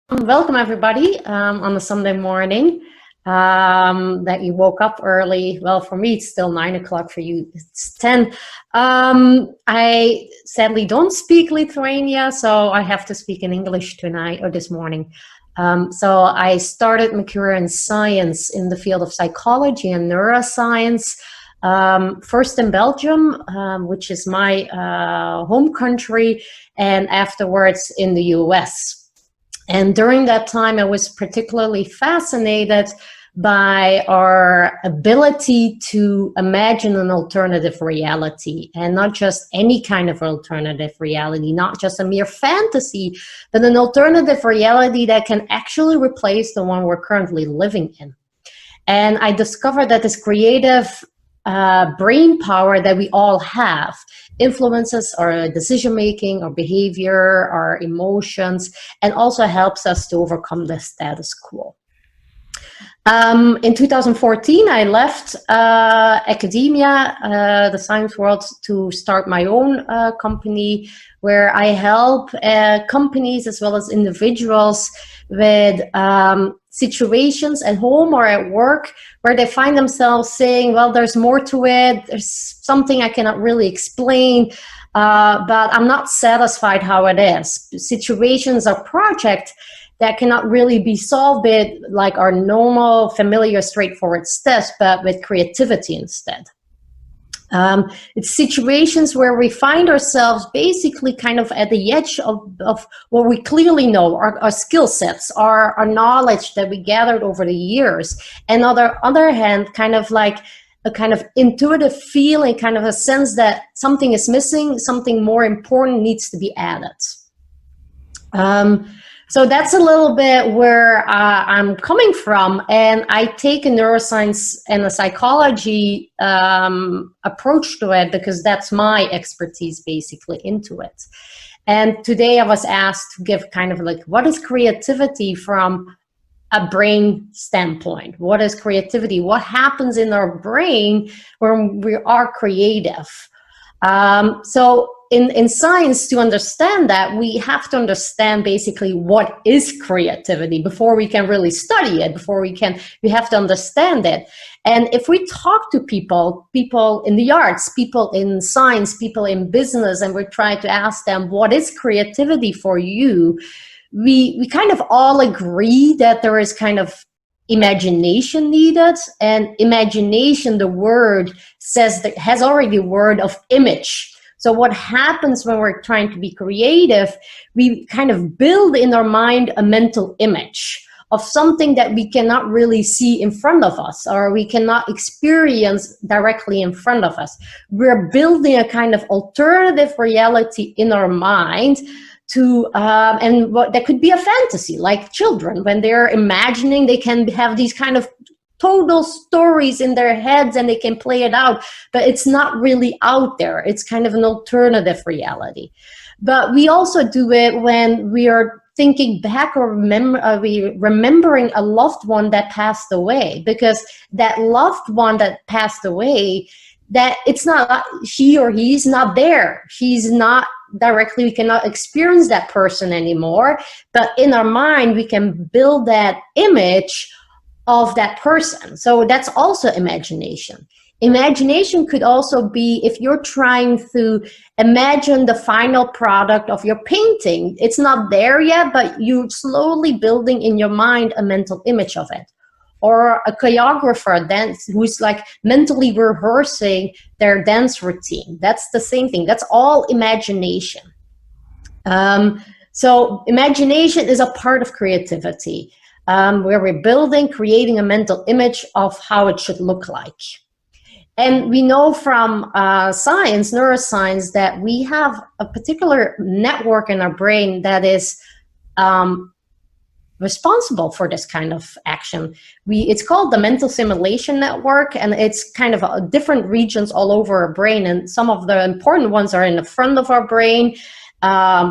Welcome everybody on a Sunday morning that you woke up early. Well, for me it's still 9 o'clock, for you it's 10. I sadly don't speak Lithuania, so I have to speak in English tonight or this morning. So I started my career in science in the field of psychology and neuroscience, first in Belgium, which is my home country, and afterwards in the US. And during that time, I was particularly fascinated by our ability to imagine an alternative reality, and not just any kind of alternative reality, not just a mere fantasy, but an alternative reality that can actually replace the one we're currently living in. And I discovered that this creative brain power that we all have influences our decision-making, our behavior, our emotions, and also helps us to overcome the status quo. In 2014, I left academia, the science world, to start my own company, where I help companies as well as individuals with situations at home or at work where they find themselves saying, well, there's more to it, there's something I cannot really explain, but I'm not satisfied how it is. Situations or projects that cannot really be solved with like our normal, familiar, straightforward steps, but with creativity instead. It's situations where we find ourselves basically kind of at the edge of what we clearly know, our skill sets, our knowledge that we gathered over the years. And on the other hand, kind of like a kind of intuitive feeling, kind of a sense that something is missing, something more important needs to be added. So that's a little bit where I'm coming from, and I take a neuroscience and a psychology approach to it because that's my expertise basically into it. And today I was asked to give kind of like, what is creativity from a brain standpoint? What is creativity? What happens in our brain when we are creative? So in science, to understand that, we have to understand basically what is creativity before we can really study it, we have to understand it. And if we talk to people in the arts, people in science, people in business, and we try to ask them, what is creativity for you? We kind of all agree that there is kind of imagination needed, and imagination, the word says that has already a word of image. So what happens when we're trying to be creative, we kind of build in our mind a mental image of something that we cannot really see in front of us, or we cannot experience directly in front of us. We're building a kind of alternative reality in our mind to, and what that could be a fantasy, like children, when they're imagining, they can have these kind of total stories in their heads and they can play it out, but it's not really out there. It's kind of an alternative reality. But we also do it when we are thinking back or remembering a loved one that passed away, because that loved one that passed away, that it's not she or he's not there. He's not directly, we cannot experience that person anymore, but in our mind, we can build that image of that person. So that's also imagination. Imagination could also be if you're trying to imagine the final product of your painting. It's not there yet, but you're slowly building in your mind a mental image of it. Or a choreographer who's like mentally rehearsing their dance routine. That's the same thing. That's all imagination. So imagination is a part of creativity, where we're creating a mental image of how it should look like. And we know from science, neuroscience, that we have a particular network in our brain that is responsible for this kind of action. It's called the mental simulation network, and it's kind of different regions all over our brain, and some of the important ones are in the front of our brain,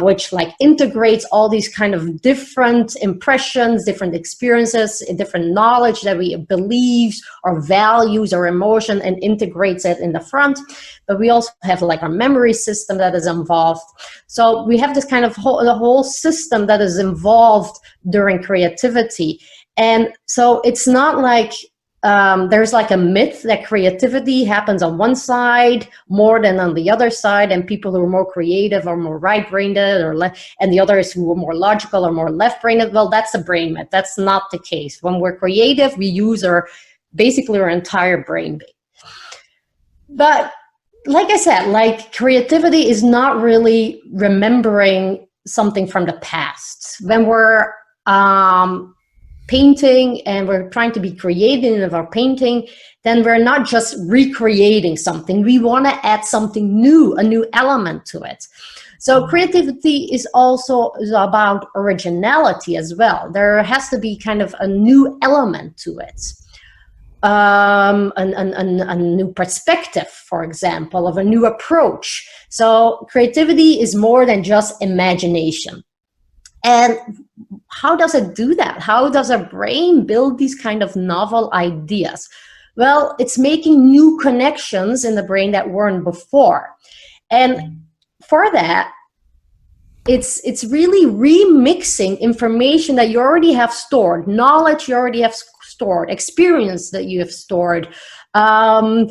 which like integrates all these kind of different impressions, different experiences, different knowledge that we believe or values or emotion, and integrates it in the front. But we also have like our memory system that is involved. So we have this kind of the whole system that is involved during creativity. And so it's not like there's like a myth that creativity happens on one side more than on the other side, and people who are more creative are more right-brained, and the others who are more logical or more left-brained. Well, that's a brain myth. That's not the case. When we're creative, we use basically our entire brain. But like I said, like creativity is not really remembering something from the past. When we're painting and we're trying to be creative in our painting, then we're not just recreating something. We want to add something new, a new element to it. So creativity is also about originality as well. There has to be kind of a new element to it. A new perspective, for example, of a new approach. So creativity is more than just imagination. And how does it do that? How does our brain build these kind of novel ideas? Well, it's making new connections in the brain that weren't before. And for that, it's really remixing information that you already have stored, knowledge you already have stored, experience that you have stored, the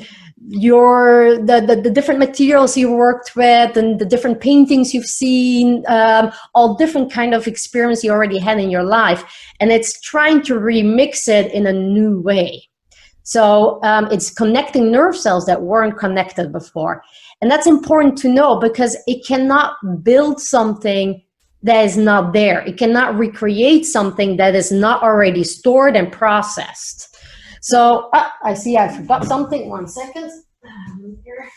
different materials you worked with, and the different paintings you've seen, all different kind of experience you already had in your life, and it's trying to remix it in a new way. So it's connecting nerve cells that weren't connected before, and that's important to know because it cannot build something that is not there. It cannot recreate something that is not already stored and processed. So I see I forgot something. 1 second. Here.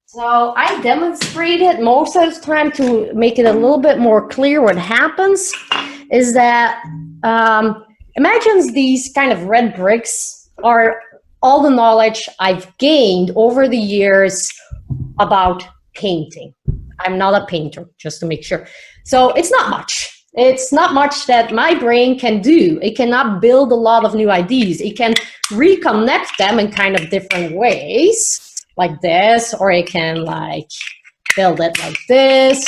So I demonstrated most of the time to make it a little bit more clear what happens is that imagine these kind of red bricks are all the knowledge I've gained over the years about painting. I'm not a painter, just to make sure. So it's not much. It's not much that my brain can do. It cannot build a lot of new ideas. It can reconnect them in kind of different ways, like this, or it can like build it like this.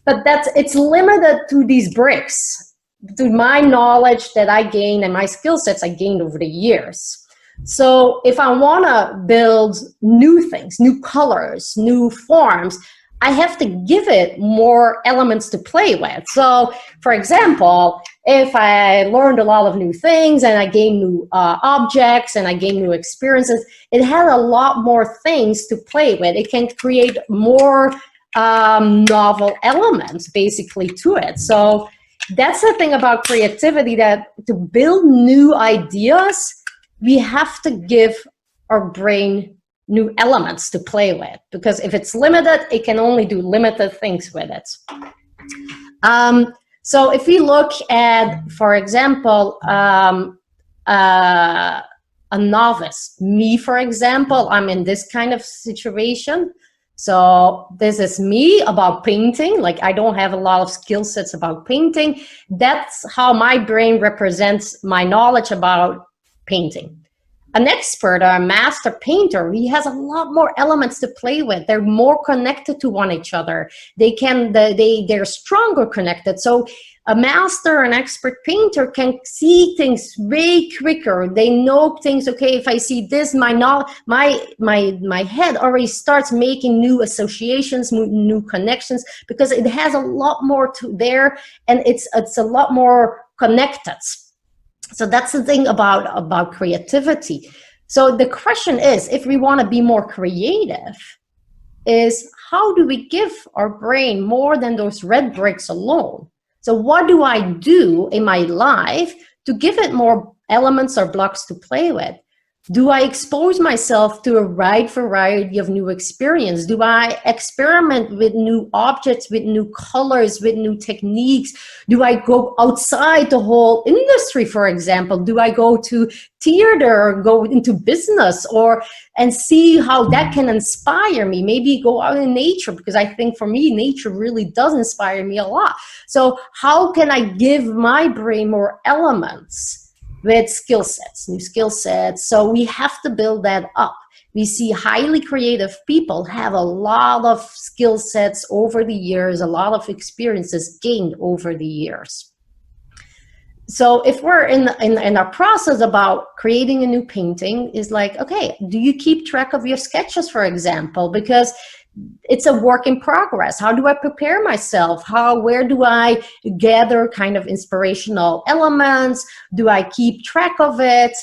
But it's limited to these bricks, to my knowledge that I gained and my skill sets I gained over the years. So if I want to build new things, new colors, new forms, I have to give it more elements to play with. So, for example, if I learned a lot of new things and I gained new objects and I gained new experiences, it had a lot more things to play with. It can create more novel elements, basically, to it. So that's the thing about creativity, that to build new ideas, we have to give our brain new elements to play with, because if it's limited, it can only do limited things with it. So if we look at, for example, a novice, me, for example, I'm in this kind of situation. So this is me about painting. Like, I don't have a lot of skill sets about painting. That's how my brain represents my knowledge about painting. An expert or a master painter, he has a lot more elements to play with. They're more connected to one another. They're stronger connected. So a master, an expert painter can see things way quicker. They know things. Okay, if I see this, my head already starts making new associations, new connections, because it has a lot more to there, and it's a lot more connected. So that's the thing about creativity. So the question is, if we want to be more creative, is how do we give our brain more than those red bricks alone? So what do I do in my life to give it more elements or blocks to play with? Do I expose myself to a wide variety of new experience? Do I experiment with new objects, with new colors, with new techniques? Do I go outside the whole industry, for example? Do I go to theater or go into business and see how that can inspire me? Maybe go out in nature, because I think for me, nature really does inspire me a lot. So how can I give my brain more elements with skill sets, new skill sets? So we have to build that up. We see highly creative people have a lot of skill sets over the years, a lot of experiences gained over the years. So if we're in our process about creating a new painting, is like, okay, do you keep track of your sketches, for example? Because it's a work in progress. How do I prepare myself? Where do I gather kind of inspirational elements? Do I keep track of it?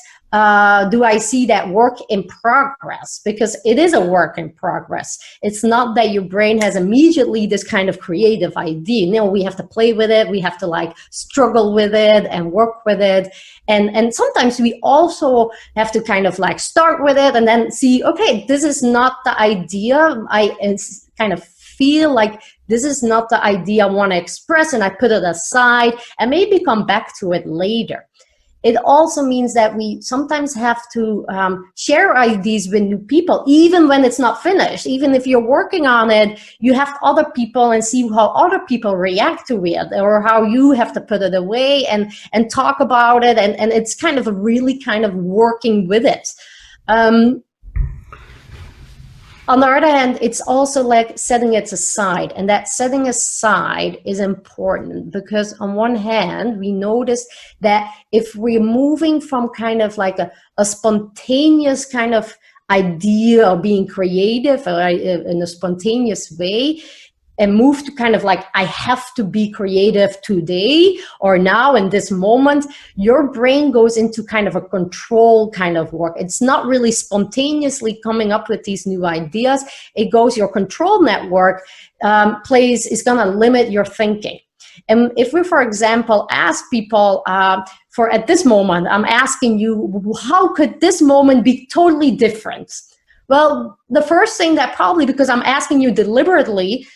Do I see that work in progress? Because it is a work in progress. It's not that your brain has immediately this kind of creative idea. No, we have to play with it. We have to like struggle with it and work with it. And sometimes we also have to kind of like start with it and then see, okay, this is not the idea. It's kind of feel like this is not the idea I want to express, and I put it aside and maybe come back to it later. It also means that we sometimes have to share ideas with new people, even when it's not finished. Even if you're working on it, you have other people and see how other people react to it, or how you have to put it away and talk about it. And it's kind of a really kind of working with it. On the other hand, it's also like setting it aside, and that setting aside is important because on one hand, we notice that if we're moving from kind of like a spontaneous kind of idea of being creative or in a spontaneous way, and move to kind of like, I have to be creative today or now in this moment, your brain goes into kind of a control kind of work. It's not really spontaneously coming up with these new ideas. It goes, your control network is gonna limit your thinking. And if we, for example, ask people for at this moment, I'm asking you, how could this moment be totally different? Well, the first thing that probably, because I'm asking you deliberately,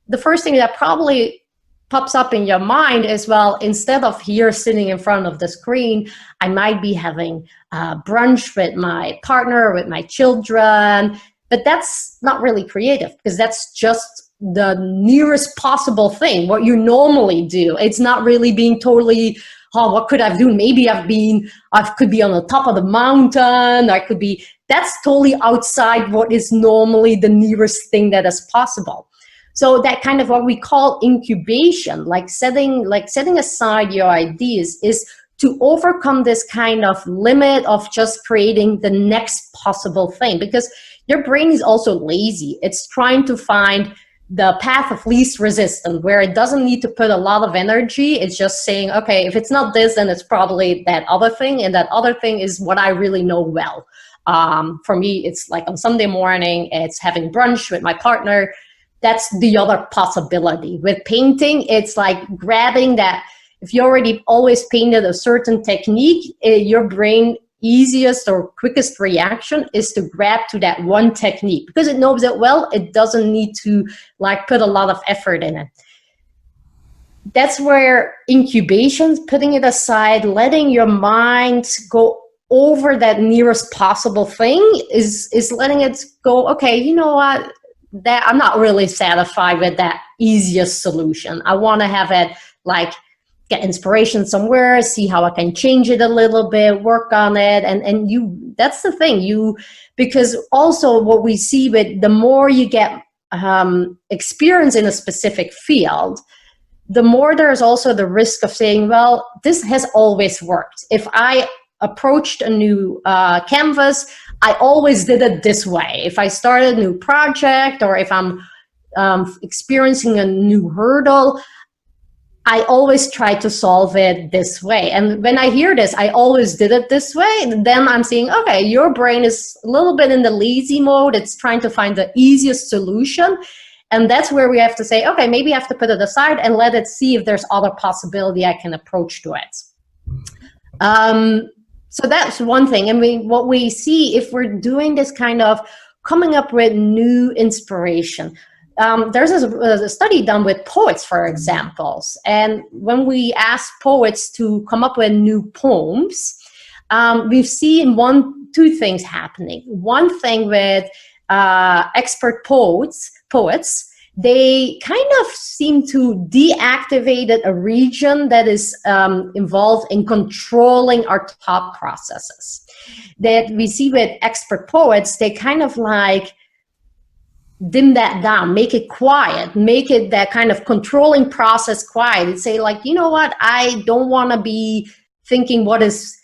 the first thing that probably pops up in your mind is, well, instead of here sitting in front of the screen, I might be having brunch with my partner, with my children. But that's not really creative, because that's just the nearest possible thing, what you normally do. It's not really being totally, oh, what could I do? Maybe I could be on the top of the mountain. That's totally outside what is normally the nearest thing that is possible. So that kind of what we call incubation, like setting aside your ideas, is to overcome this kind of limit of just creating the next possible thing. Because your brain is also lazy. It's trying to find the path of least resistance, where it doesn't need to put a lot of energy. It's just saying, okay, if it's not this, then it's probably that other thing. And that other thing is what I really know well. For me, it's like on Sunday morning, it's having brunch with my partner. That's the other possibility. With painting, it's like grabbing that. If you already always painted a certain technique, your brain easiest or quickest reaction is to grab to that one technique, because it knows that, well, it doesn't need to like put a lot of effort in it. That's where incubation, putting it aside, letting your mind go over that nearest possible thing is letting it go, okay, you know what? That I'm not really satisfied with that easiest solution. I want to have it like get inspiration somewhere, see how I can change it a little bit, work on it. And that's the thing, because also what we see with the more you get experience in a specific field, the more there's also the risk of saying, well, this has always worked. If I approached a new canvas, I always did it this way. If I started a new project, or if I'm experiencing a new hurdle, I always try to solve it this way. And when I hear this, I always did it this way, then I'm saying, okay, your brain is a little bit in the lazy mode. It's trying to find the easiest solution. And that's where we have to say, okay, maybe I have to put it aside and let it see if there's other possibility I can approach to it. So that's one thing. I mean, what we see if we're doing this kind of coming up with new inspiration, there's a study done with poets, for examples. And when we ask poets to come up with new poems, we've seen two things happening. One thing with expert poets, they kind of seem to deactivate a region that is involved in controlling our thought processes. That we see with expert poets, they kind of like dim that down, make it quiet, make it that kind of controlling process quiet, and say like, you know what, I don't want to be thinking what is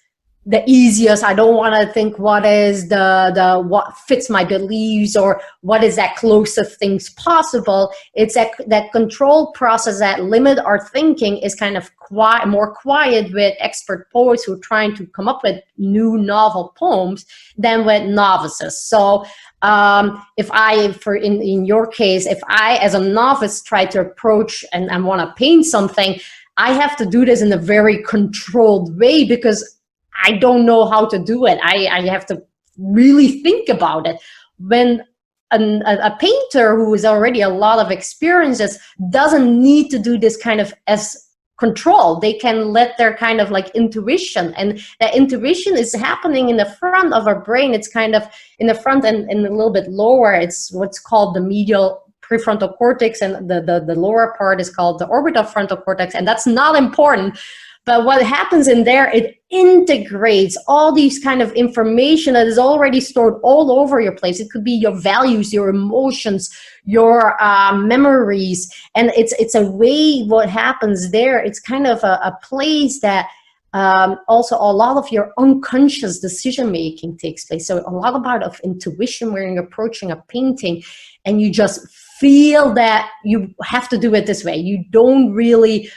the easiest. I don't want to think what is the what fits my beliefs or what is that closest things possible. It's that control process that limit our thinking is kind of quiet, more quiet with expert poets who are trying to come up with new novel poems than with novices. So if I, in your case, if I as a novice try to approach and I want to paint something, I have to do this in a very controlled way because I don't know how to do it. I have to really think about it. When a painter who has already a lot of experiences doesn't need to do this kind of as control. They can let their kind of like intuition, and that intuition is happening in the front of our brain. It's kind of in the front and a little bit lower. It's what's called the medial prefrontal cortex, and the lower part is called the orbital frontal cortex, and that's not important. But what happens in there, it integrates all these kind of information that is already stored all over your place. It could be your values, your emotions, your memories. And it's a way what happens there. It's kind of a place that also a lot of your unconscious decision-making takes place. So a lot about of intuition when you're approaching a painting and you just feel that you have to do it this way. You don't really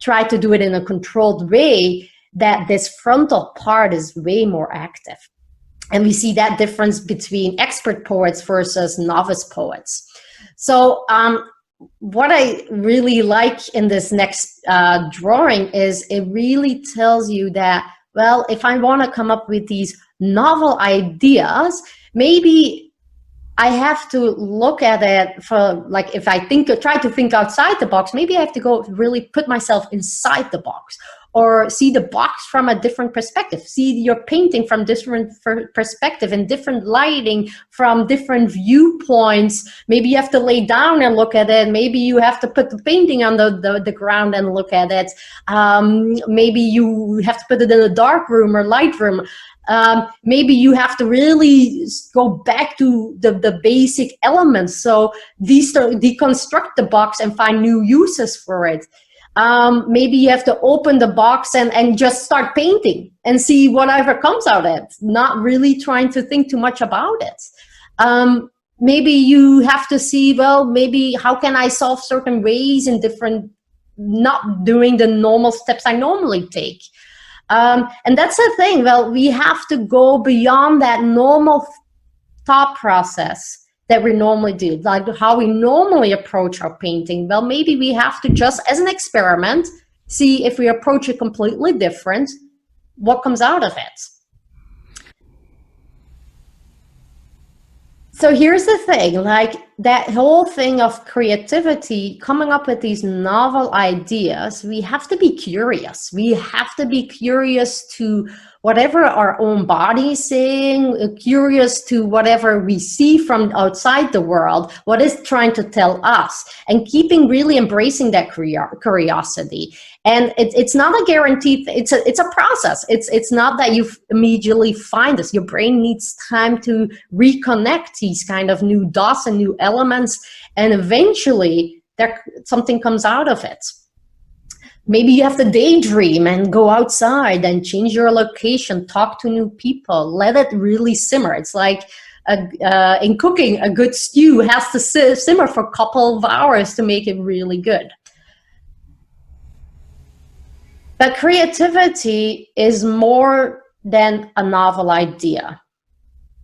try to do it in a controlled way, that this frontal part is way more active. And we see that difference between expert poets versus novice poets. So what I really like in this next drawing is it really tells you that, well, if I want to come up with these novel ideas, maybe I have to look at it for, like, if I try to think outside the box, maybe I have to go really put myself inside the box, or see the box from a different perspective, see your painting from different perspective and different lighting from different viewpoints. Maybe you have to lay down and look at it. Maybe you have to put the painting on the ground and look at it. Maybe you have to put it in a dark room or light room. Maybe you have to really go back to the basic elements. So deconstruct the box and find new uses for it. Maybe you have to open the box and just start painting and see whatever comes out of it, not really trying to think too much about it. Maybe you have to see, well, maybe how can I solve certain ways in different, not doing the normal steps I normally take. And that's the thing. Well, we have to go beyond that normal thought process that we normally do, like how we normally approach our painting. Well, maybe we have to just, as an experiment, see if we approach it completely different, what comes out of it. So here's the thing, like that whole thing of creativity, coming up with these novel ideas, we have to be curious. We have to be curious to whatever our own body is saying, curious to whatever we see from outside the world, what is trying to tell us, and keeping really embracing that curiosity. And it's not a guarantee, it's a process. It's not that you immediately find this. Your brain needs time to reconnect these kind of new dots and new elements, and eventually something comes out of it. Maybe you have to daydream and go outside and change your location, talk to new people, let it really simmer. It's like in cooking, a good stew has to simmer for a couple of hours to make it really good. But creativity is more than a novel idea.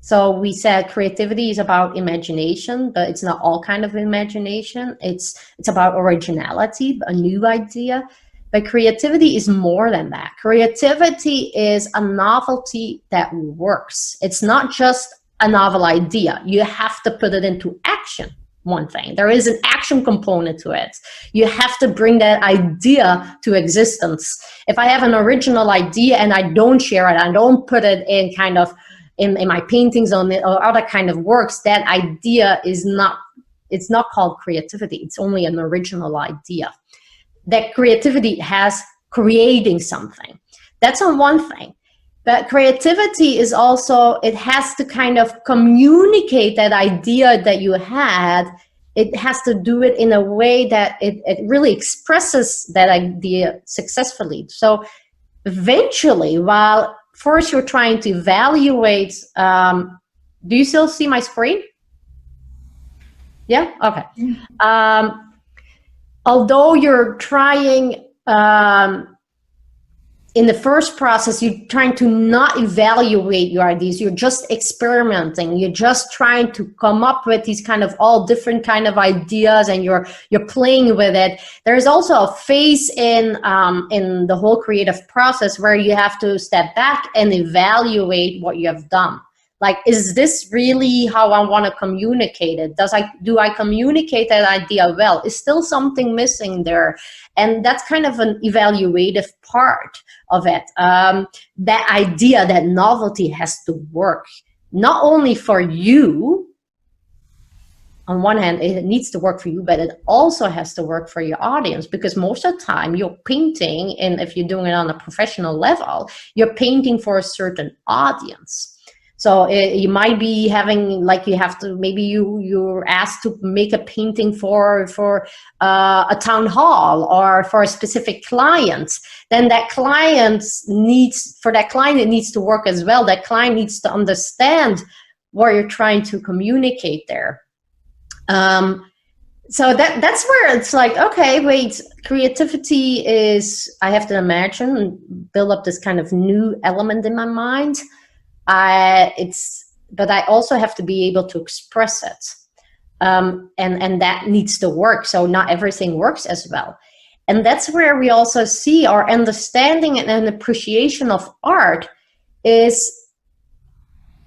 So we said creativity is about imagination, but it's not all kind of imagination. It's about originality, a new idea. But creativity is more than that. Creativity is a novelty that works. It's not just a novel idea. You have to put it into action. One thing, there is an action component to it. You have to bring that idea to existence. If I have an original idea and I don't share it, I don't put it in kind of in my paintings on it or other kind of works, that idea is not, it's not called creativity. It's only an original idea. That creativity has creating something. That's on one thing. But creativity is also, it has to kind of communicate that idea that you had. It has to do it in a way that it really expresses that idea successfully. So eventually, while first you're trying to evaluate, do you still see my screen? Yeah, okay. Although you're trying, in the first process, you're trying to not evaluate your ideas. You're just experimenting. You're just trying to come up with these kind of all different kind of ideas, and you're playing with it. There's also a phase in the whole creative process where you have to step back and evaluate what you have done. Like, is this really how I want to communicate it? Do I communicate that idea well? Is still something missing there? And that's kind of an evaluative part of it. That idea, that novelty has to work, not only for you. On one hand, it needs to work for you, but it also has to work for your audience, because most of the time you're painting, and if you're doing it on a professional level, you're painting for a certain audience. So you might be having, like, you have to, maybe you're asked to make a painting for a town hall or for a specific client. Then that client needs, for that client, it needs to work as well. That client needs to understand what you're trying to communicate there. So that's where it's like, okay, wait, creativity is, I have to imagine and build up this kind of new element in my mind. But I also have to be able to express it, and that needs to work. So not everything works as well, and that's where we also see our understanding and appreciation of art is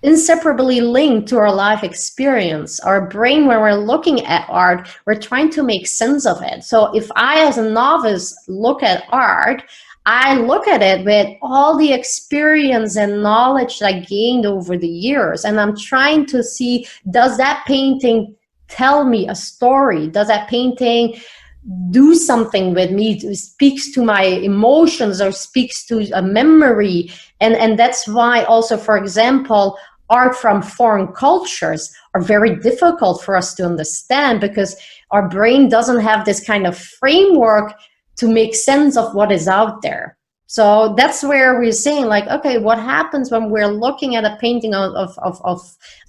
inseparably linked to our life experience. Our brain, when we're looking at art, we're trying to make sense of it. So if I, as a novice, look at art, I look at it with all the experience and knowledge that I gained over the years, and I'm trying to see, does that painting tell me a story? Does that painting do something with me? It speaks to my emotions or speaks to a memory? And that's why also, for example, art from foreign cultures are very difficult for us to understand, because our brain doesn't have this kind of framework to make sense of what is out there. So that's where we're saying, like, okay, what happens when we're looking at a painting of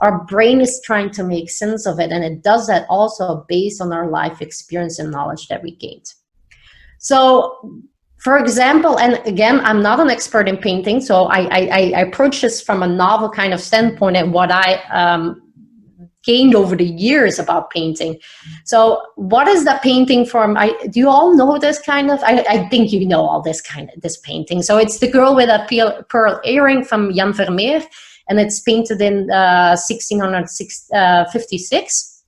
our brain is trying to make sense of it, and it does that also based on our life experience and knowledge that we gained. So, for example, and again, I'm not an expert in painting, so I approach this from a novel kind of standpoint and what I gained over the years about painting. So what is the painting from? Do you all know this kind of? I think you know all this painting. So it's the girl with a pearl earring from Jan Vermeer, and it's painted in 1656.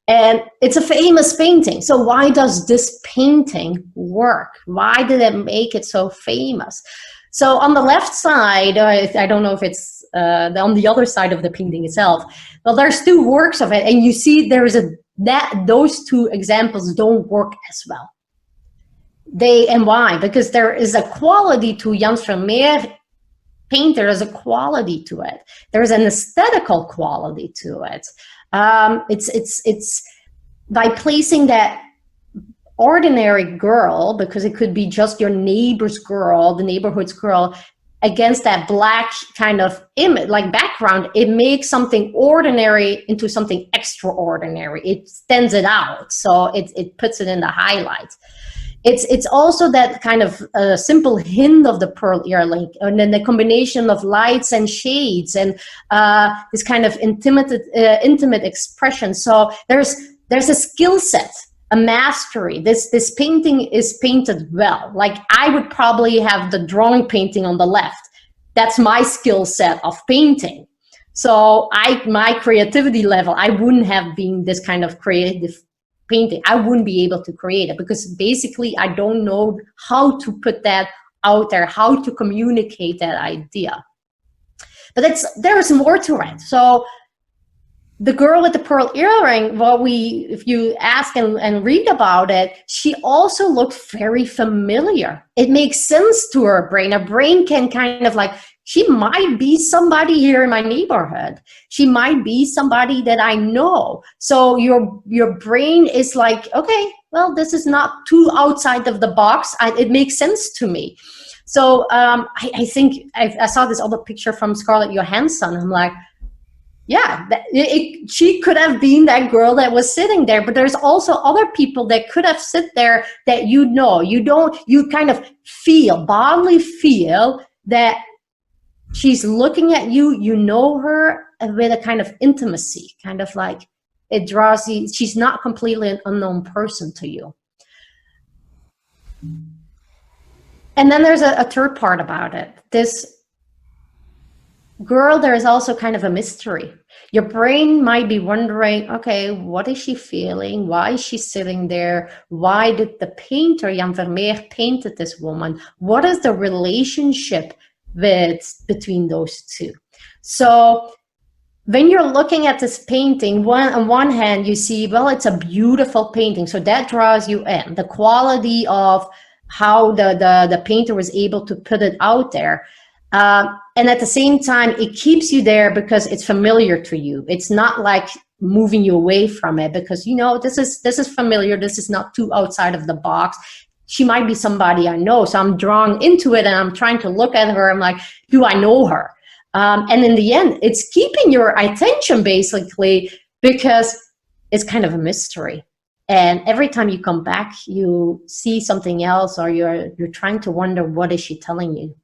And it's a famous painting. So why does this painting work? Why did it make it so famous? So on the left side, I don't know if it's on the other side of the painting itself, well, there's two works of it, and you see there is those two examples don't work as well. And why? Because there is a quality to Jan Vermeer paint. There is a quality to it. There is an aesthetical quality to it. It's by placing that ordinary girl, because it could be just your neighbor's girl, the neighborhood's girl, against that black kind of image, like background, it makes something ordinary into something extraordinary. It stands it out, so it puts it in the highlight. It's also that kind of simple hint of the pearl earring, and then the combination of lights and shades, and this kind of intimate expression. So there's a skill set a mastery. This painting is painted well. Like I would probably have the drawing painting on the left. That's my skill set of painting. So my creativity level, I wouldn't have been this kind of creative painting. I wouldn't be able to create it because basically I don't know how to put that out there, how to communicate that idea. But there is more to it. So the girl with the pearl earring, if you ask and read about it, she also looked very familiar. It makes sense to her brain. Her brain can kind of like, she might be somebody here in my neighborhood. She might be somebody that I know. So your brain is like, okay, well, this is not too outside of the box. It makes sense to me. So I think I saw this other picture from Scarlett Johansson. I'm like, yeah, she could have been that girl that was sitting there, but there's also other people that could have sit there that you kind of bodily feel that she's looking at you, you know her with a kind of intimacy, kind of like it draws you, she's not completely an unknown person to you. And then there's a third part about it. This girl, there is also kind of a mystery. Your brain might be wondering, okay, what is she feeling? Why is she sitting there? Why did the painter, Jan Vermeer, painted this woman? What is the relationship between those two? So when you're looking at this painting, on one hand, you see, well, it's a beautiful painting. So that draws you in. The quality of how the painter was able to put it out there. And at the same time, it keeps you there because it's familiar to you. It's not like moving you away from it because, you know, this is familiar. This is not too outside of the box. She might be somebody I know. So I'm drawn into it and I'm trying to look at her. I'm like, do I know her? And in the end, it's keeping your attention basically because it's kind of a mystery. And every time you come back, you see something else or you're trying to wonder, what is she telling you?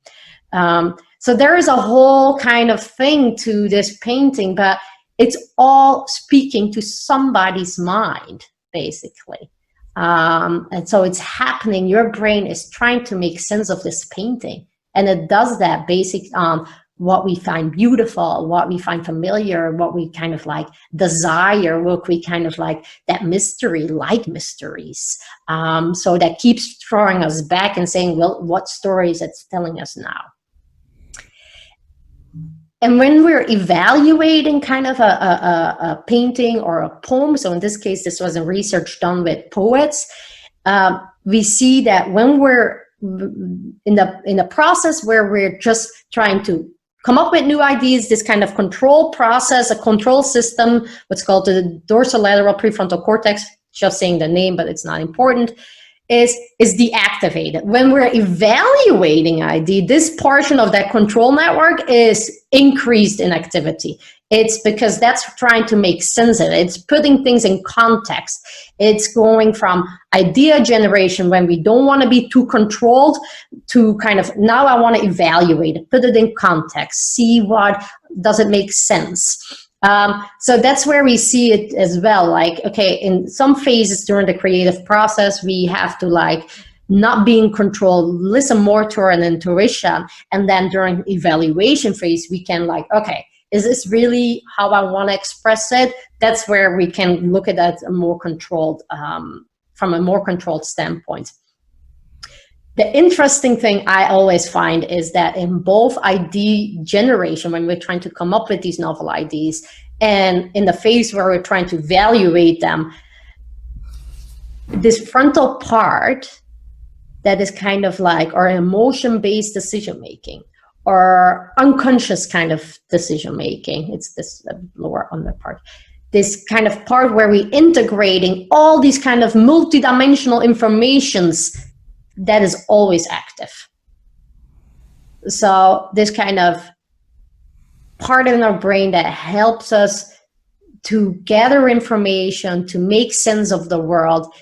So there is a whole kind of thing to this painting, but it's all speaking to somebody's mind, basically. And so it's happening. Your brain is trying to make sense of this painting. And it does that basic, what we find beautiful, what we find familiar, what we kind of like desire, what we kind of like that mystery, like mysteries. So that keeps drawing us back and saying, well, what story is it telling us now? And when we're evaluating kind of a painting or a poem, so in this case, this was a research done with poets, we see that when we're in the process where we're just trying to come up with new ideas, this kind of control process, a control system, what's called the dorsolateral prefrontal cortex, just saying the name, but it's not important, is deactivated. When we're evaluating ID, this portion of that control network is increased in activity. It's because that's trying to make sense of it. It's putting things in context. It's going from idea generation when we don't want to be too controlled to kind of, now I want to evaluate it, put it in context, see what, does it make sense? So that's where we see it as well. Like, okay, in some phases during the creative process, we have to like not be in control, listen more to our intuition. And then during evaluation phase, we can like, okay, is this really how I want to express it? That's where we can look at that more controlled, from a more controlled standpoint. The interesting thing I always find is that in both ID generation, when we're trying to come up with these novel IDs, and in the phase where we're trying to evaluate them, this frontal part that is kind of like our emotion-based decision-making or unconscious kind of decision-making, it's this lower under part, this kind of part where we're integrating all these kind of multidimensional informations, that is always active. So this kind of part in our brain that helps us to gather information, to make sense of the world,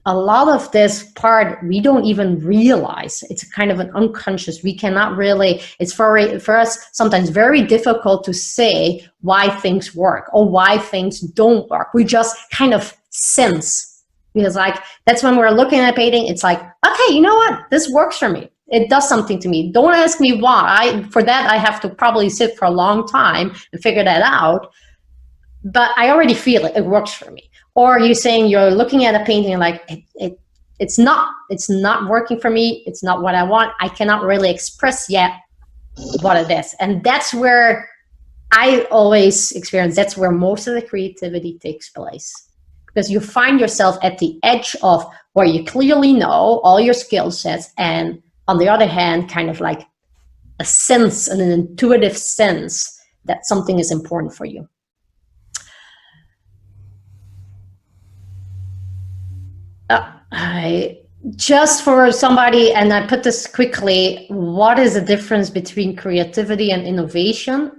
a lot of this part we don't even realize. It's kind of an unconscious. We cannot really, it's for us sometimes very difficult to say why things work or why things don't work. We just kind of sense Because like, that's when we're looking at painting, it's like, okay, you know what? This works for me. It does something to me. Don't ask me why. For that, I have to probably sit for a long time and figure that out. But I already feel it. It works for me. Or you're saying you're looking at a painting and like, it's not working for me. It's not what I want. I cannot really express yet what it is. And that's where I always experience, that's where most of the creativity takes place. Because you find yourself at the edge of where you clearly know all your skill sets, and on the other hand, kind of like a sense, an intuitive sense that something is important for you. Just for somebody, and I put this quickly, what is the difference between creativity and innovation?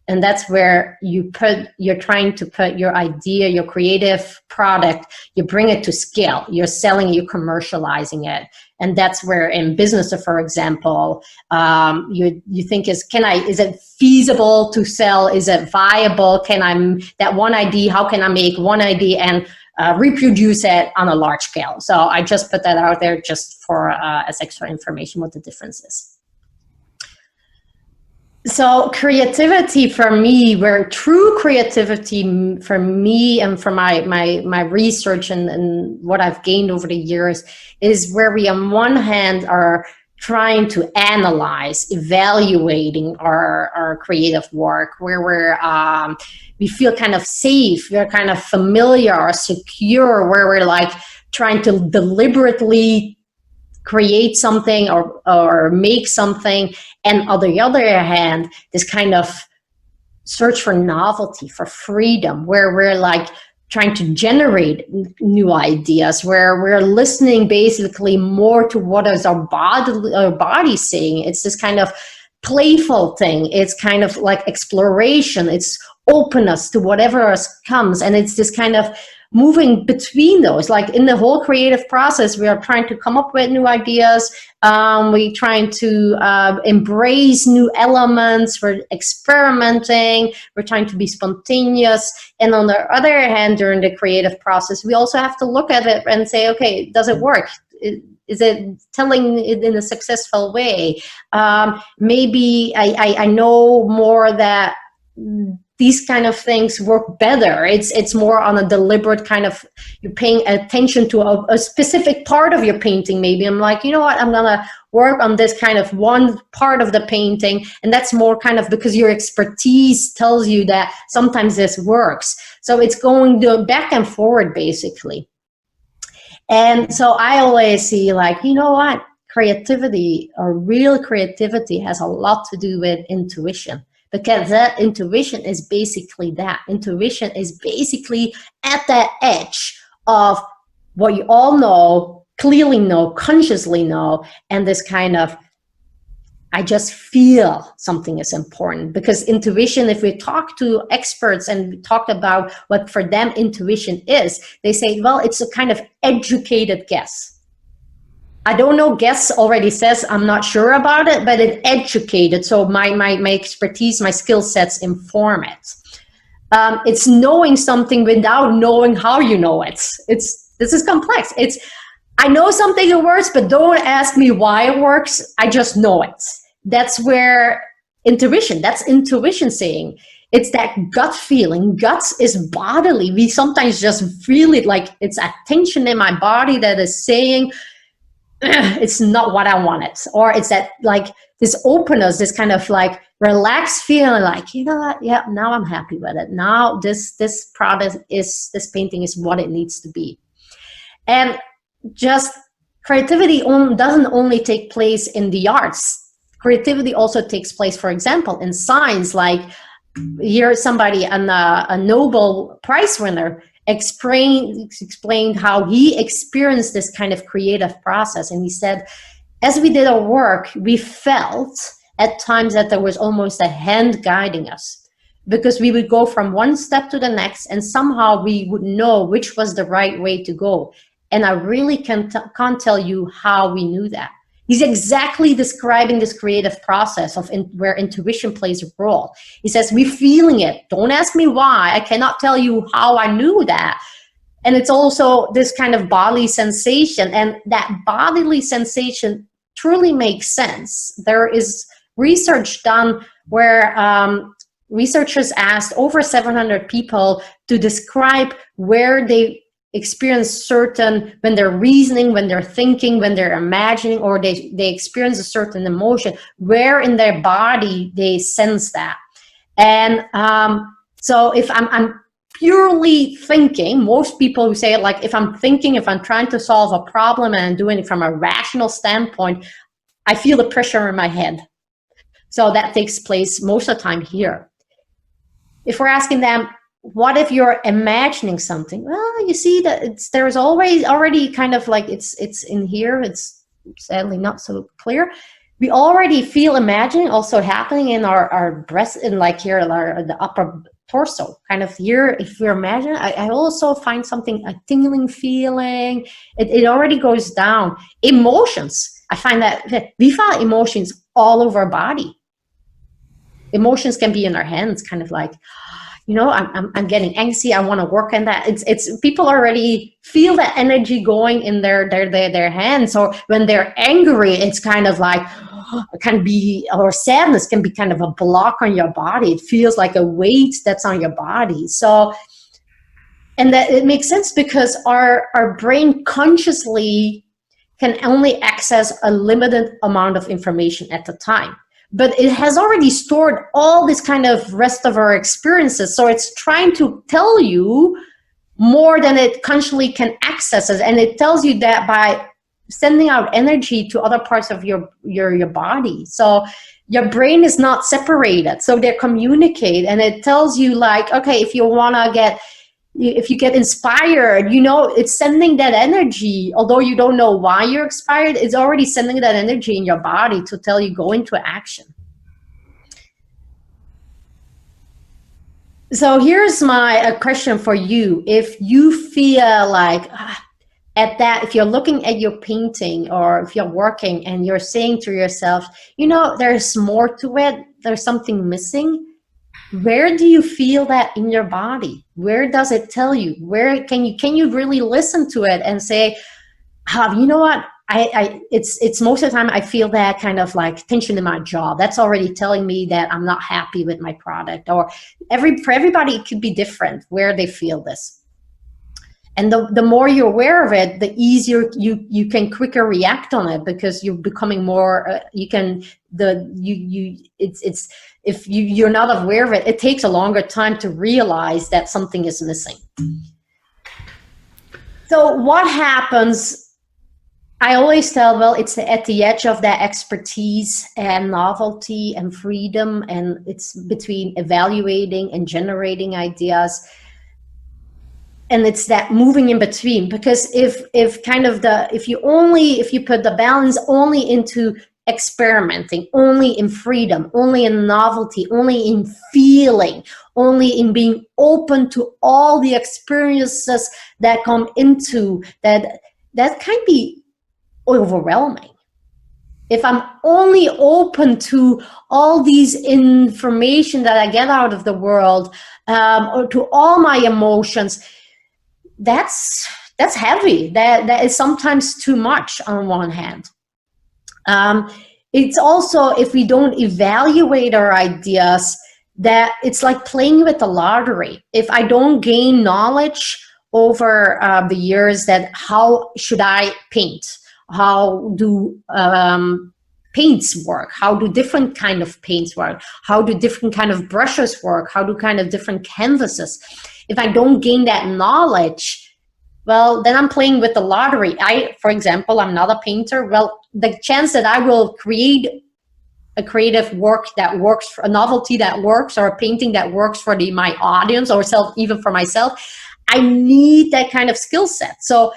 And that's where you're trying to put your idea, your creative product, you bring it to scale, you're selling, you're commercializing it. And that's where in business, for example, you think is it feasible to sell? Is it viable? That one idea, how can I make one idea and reproduce it on a large scale? So I just put that out there just for as extra information what the difference is. So creativity for me, where true creativity for me and for my research and what I've gained over the years, is where we on one hand are trying to analyze, evaluating our creative work, where we feel kind of safe, we're kind of familiar or secure, where we're like trying to deliberately create something or make something. And on the other hand, this kind of search for novelty, for freedom, where we're like trying to generate new ideas, where we're listening basically more to what is our body saying. It's this kind of playful thing. It's kind of like exploration. It's openness to whatever else comes. And it's this kind of moving between those, like in the whole creative process, we are trying to come up with new ideas. We're trying to embrace new elements. We're experimenting. We're trying to be spontaneous. And on the other hand, during the creative process, we also have to look at it and say, okay, does it work? Is it telling it in a successful way? Maybe I know more that these kind of things work better. It's more on a deliberate kind of, you're paying attention to a specific part of your painting. Maybe I'm like, you know what, I'm gonna work on this kind of one part of the painting, and that's more kind of because your expertise tells you that sometimes this works. So it's going back and forward basically. And so I always see like, you know what, creativity or real creativity has a lot to do with intuition. Because that intuition is basically that. Intuition is basically at that edge of what you all know, clearly know, consciously know, and this kind of, I just feel something is important. Because intuition, if we talk to experts and we talk about what for them intuition is, they say, well, it's a kind of educated guess. I don't know, guess already says I'm not sure about it, but it's educated. So my expertise, my skill sets inform it. It's knowing something without knowing how you know it. This is complex. I know something it works, but don't ask me why it works. I just know it. That's where intuition, that's intuition saying. It's that gut feeling. Guts is bodily. We sometimes just feel it, like it's a tension in my body that is saying, it's not what I wanted. Or it's that like this openness, this kind of like relaxed feeling, like, you know what, yeah, now I'm happy with it. Now this product is, this painting is what it needs to be. And just creativity doesn't only take place in the arts. Creativity also takes place, for example, in science. Like here somebody, a Nobel Prize winner, explained how he experienced this kind of creative process. And he said, as we did our work, we felt at times that there was almost a hand guiding us, because we would go from one step to the next and somehow we would know which was the right way to go. And I really can't tell you how we knew that. He's exactly describing this creative process of where intuition plays a role. He says, we're feeling it. Don't ask me why. I cannot tell you how I knew that. And it's also this kind of bodily sensation, and that bodily sensation truly makes sense. There is research done where researchers asked over 700 people to describe where they experience certain, when they're reasoning, when they're thinking, when they're imagining, or they experience a certain emotion, where in their body they sense that. And so if I'm purely thinking, most people who say it like, if I'm thinking, if I'm trying to solve a problem and I'm doing it from a rational standpoint, I feel the pressure in my head. So that takes place most of the time here. If we're asking them, what if you're imagining something? Well, you see that there's always already kind of like it's in here. It's sadly not so clear. We already feel imagining also happening in our breast, in like here, the upper torso, kind of here. If we're imagining, I also find something, a tingling feeling. It already goes down. Emotions. I find that we feel emotions all over our body. Emotions can be in our hands, kind of like, you know, I'm getting angsty. I want to work on that. It's people already feel that energy going in their hands. Or when they're angry, it's kind of like, it can be, or sadness can be kind of a block on your body. It feels like a weight that's on your body. So, and that it makes sense because our brain consciously can only access a limited amount of information at the time. But it has already stored all this kind of rest of our experiences. So it's trying to tell you more than it consciously can access it. And it tells you that by sending out energy to other parts of your body. So your brain is not separated. So they communicate, and it tells you like, okay, if you get inspired, you know, it's sending that energy, although you don't know why you're inspired, it's already sending that energy in your body to tell you go into action. So here's a question for you. If you feel like if you're looking at your painting, or if you're working and you're saying to yourself, you know, there's more to it, there's something missing, where do you feel that in your body? Where does it tell you? Where can you really listen to it and say, you know what? It's most of the time I feel that kind of like tension in my jaw. That's already telling me that I'm not happy with my product. Or for everybody, it could be different where they feel this. And the more you're aware of it, the easier you can quicker react on it, because you're becoming more. If you're not aware of it, it takes a longer time to realize that something is missing. So what happens? I always tell, well, it's at the edge of that expertise and novelty and freedom, and it's between evaluating and generating ideas. And it's that moving in between, because if you put the balance only into experimenting, only in freedom, only in novelty, only in feeling, only in being open to all the experiences that come into that can be overwhelming. If I'm only open to all these information that I get out of the world, or to all my emotions, that's heavy. That is sometimes too much on one hand. It's also, if we don't evaluate our ideas, that it's like playing with the lottery. If I don't gain knowledge over the years that how should I paint? How do paints work? How do different kind of paints work? How do different kind of brushes work? How do kind of different canvases? If I don't gain that knowledge, well, then I'm playing with the lottery. For example, I'm not a painter. Well, the chance that I will create a creative work that works, a novelty that works, or a painting that works for my audience, or even for myself, I need that kind of skill set. So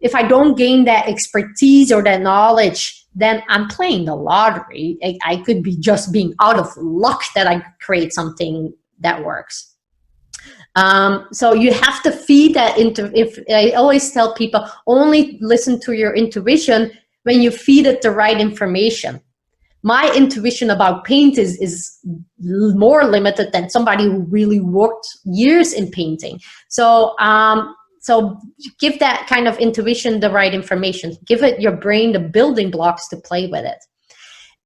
if I don't gain that expertise or that knowledge, then I'm playing the lottery. I could be just being out of luck that I create something that works. So you have to feed that into, I always tell people, only listen to your intuition when you feed it the right information. My intuition about paint is more limited than somebody who really worked years in painting. So So give that kind of intuition the right information. Give it your brain the building blocks to play with it.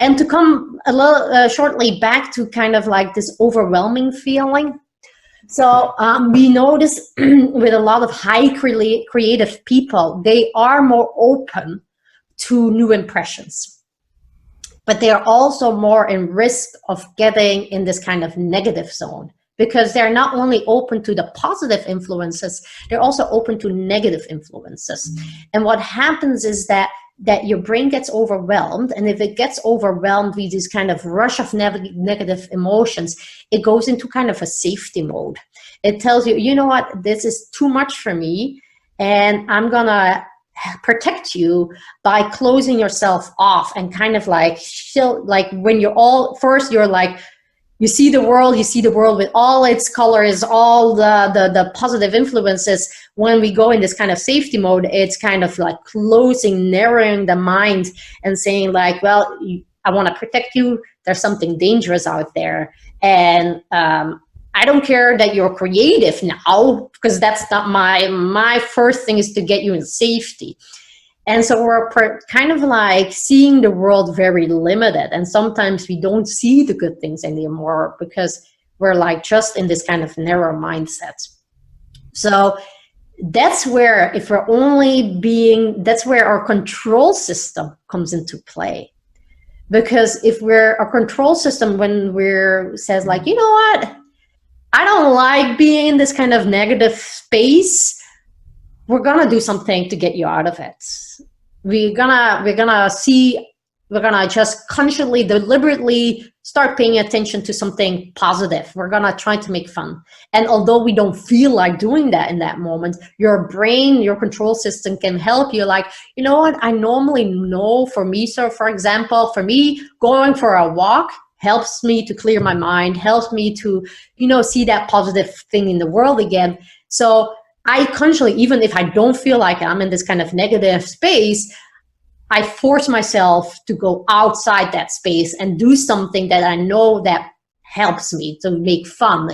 And to come a little shortly back to kind of like this overwhelming feeling. So we notice with a lot of high creative people, they are more open to new impressions. But they are also more in risk of getting in this kind of negative zone, because they're not only open to the positive influences, they're also open to negative influences. And what happens is that your brain gets overwhelmed, and if it gets overwhelmed with this kind of rush of negative emotions, it goes into kind of a safety mode. It tells you, you know what, this is too much for me, and I'm gonna protect you by closing yourself off and kind of like chill. Like when you're all, first you're like, you see the world with all its colors, all the positive influences. When we go in this kind of safety mode, it's kind of like closing, narrowing the mind and saying like, well, I want to protect you. There's something dangerous out there. And I don't care that you're creative now, because that's not my first thing is to get you in safety. And so we're kind of like seeing the world very limited. And sometimes we don't see the good things anymore because we're like just in this kind of narrow mindset. So that's where, if we're only being, that's where our control system comes into play. Because if our control system, when says like, you know what, I don't like being in this kind of negative space, we're gonna do something to get you out of it. We're gonna just consciously, deliberately start paying attention to something positive. We're gonna try to make fun. And although we don't feel like doing that in that moment, your brain, your control system can help you. Like, you know what, I normally know for me, so for example, for me, going for a walk helps me to clear my mind, helps me to, see that positive thing in the world again. So I consciously, even if I don't feel like I'm in this kind of negative space, I force myself to go outside that space and do something that I know that helps me to make fun.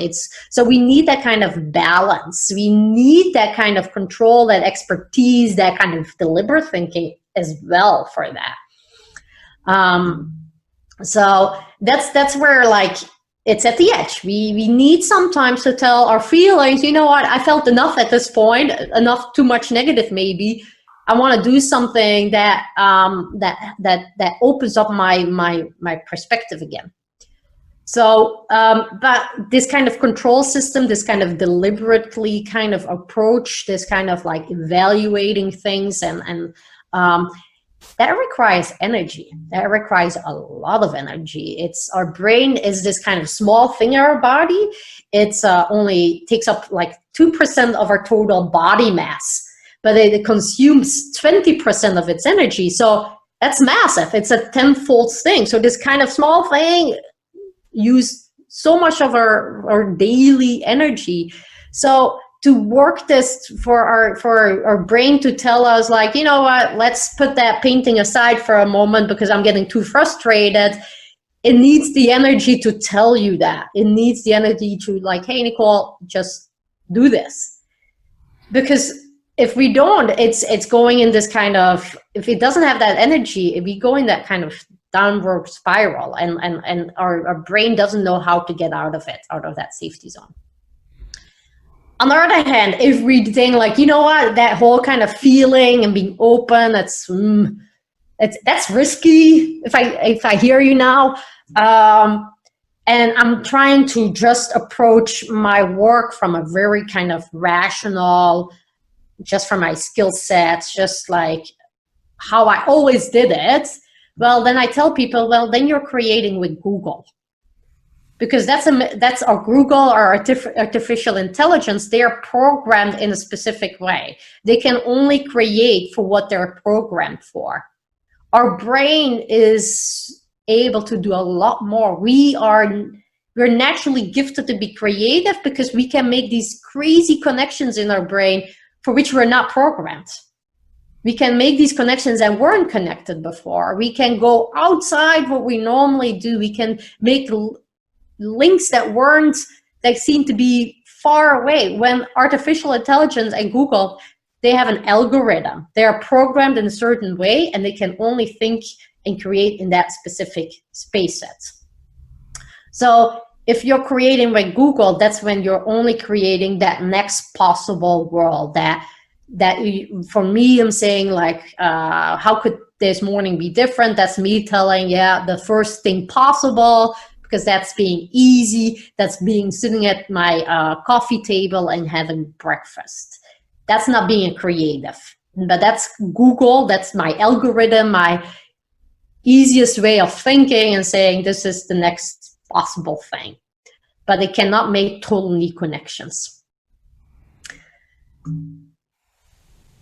So we need that kind of balance. We need that kind of control, that expertise, that kind of deliberate thinking as well for that. So that's where like, it's at the edge. We need sometimes to tell our feelings, you know what, I felt enough at this point, enough, too much negative maybe. I want to do something that that opens up my perspective again. So, but this kind of control system, this kind of deliberately kind of approach, this kind of like evaluating things and that requires energy. That requires a lot of energy. Our brain is this kind of small thing in our body. It's only takes up like 2% of our total body mass, but it consumes 20% of its energy. So that's massive. It's a tenfold thing. So this kind of small thing use so much of our daily energy. So to work this for our brain to tell us like, you know what, let's put that painting aside for a moment because I'm getting too frustrated. It needs the energy to tell you that. It needs the energy to like, hey, Nicole, just do this. Because if we don't, it's going in this kind of, if it doesn't have that energy, we go in that kind of downward spiral and our brain doesn't know how to get out of it, out of that safety zone. On the other hand, if we think like, you know what, that whole kind of feeling and being open, that's risky. If I hear you now, and I'm trying to just approach my work from a very kind of rational, just from my skill sets, just like how I always did it. Well, then I tell people, well, then you're creating with Google. Because that's our Google or artificial intelligence. They are programmed in a specific way. They can only create for what they're programmed for. Our brain is able to do a lot more. We're naturally gifted to be creative because we can make these crazy connections in our brain for which we're not programmed. We can make these connections that weren't connected before. We can go outside what we normally do. We can make links that seem to be far away. When artificial intelligence and Google, they have an algorithm. They are programmed in a certain way, and they can only think and create in that specific space set. So if you're creating with Google, that's when you're only creating that next possible world. For me, I'm saying like, how could this morning be different? That's me telling, yeah, the first thing possible, because that's being easy. That's being sitting at my coffee table and having breakfast. That's not being creative, but that's Google. That's my algorithm, my easiest way of thinking and saying this is the next possible thing. But it cannot make total new connections.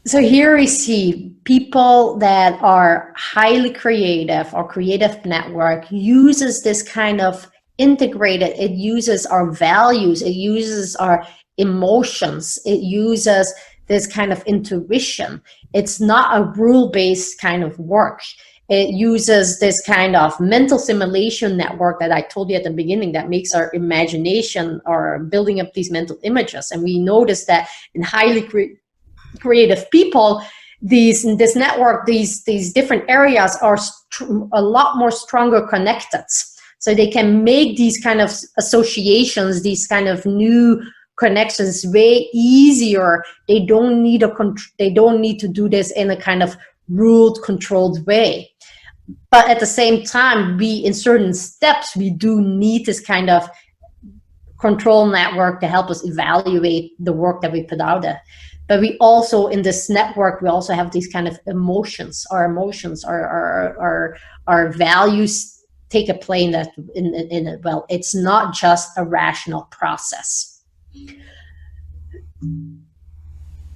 So here we see people that are highly creative or creative network uses this kind of integrated, it uses our values, it uses our emotions, it uses this kind of intuition. It's not a rule-based kind of work. It uses this kind of mental simulation network that I told you at the beginning that makes our imagination or building up these mental images. And we notice that in highly creative people, this network, these different areas are a lot more stronger connected. So they can make these kind of associations, these kind of new connections way easier. They don't need to do this in a kind of ruled, controlled way. But at the same time, in certain steps, we do need this kind of control network to help us evaluate the work that we put out there. But we also, in this network, we also have these kind of emotions. Our emotions, our values take a play in that. Well, it's not just a rational process.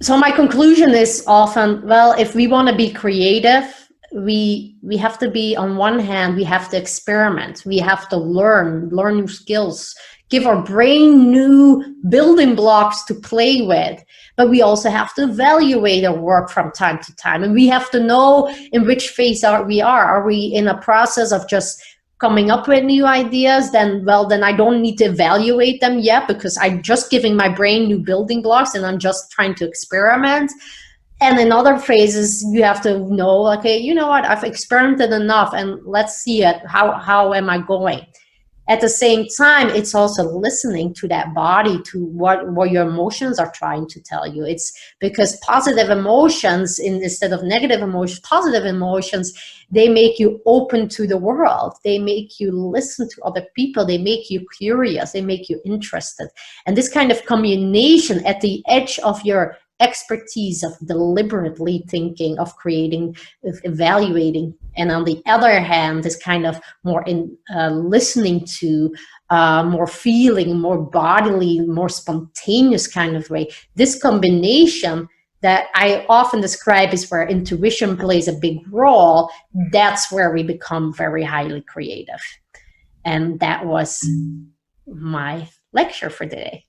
So my conclusion is often, well, if we want to be creative, we have to be, on one hand, we have to experiment. We have to learn new skills, give our brain new building blocks to play with. But we also have to evaluate our work from time to time. And we have to know in which phase we are. Are we in a process of just coming up with new ideas? Then I don't need to evaluate them yet, because I'm just giving my brain new building blocks and I'm just trying to experiment. And in other phases, you have to know, okay, you know what, I've experimented enough and let's see it. How am I going? At the same time, it's also listening to that body, to what your emotions are trying to tell you. It's because positive emotions, instead of negative emotions, positive emotions, they make you open to the world. They make you listen to other people. They make you curious. They make you interested. And this kind of combination at the edge of your expertise of deliberately thinking, of creating, of evaluating, and on the other hand, this kind of more listening to, more feeling, more bodily, more spontaneous kind of way. This combination that I often describe is where intuition plays a big role. That's where we become very highly creative. And that was my lecture for today.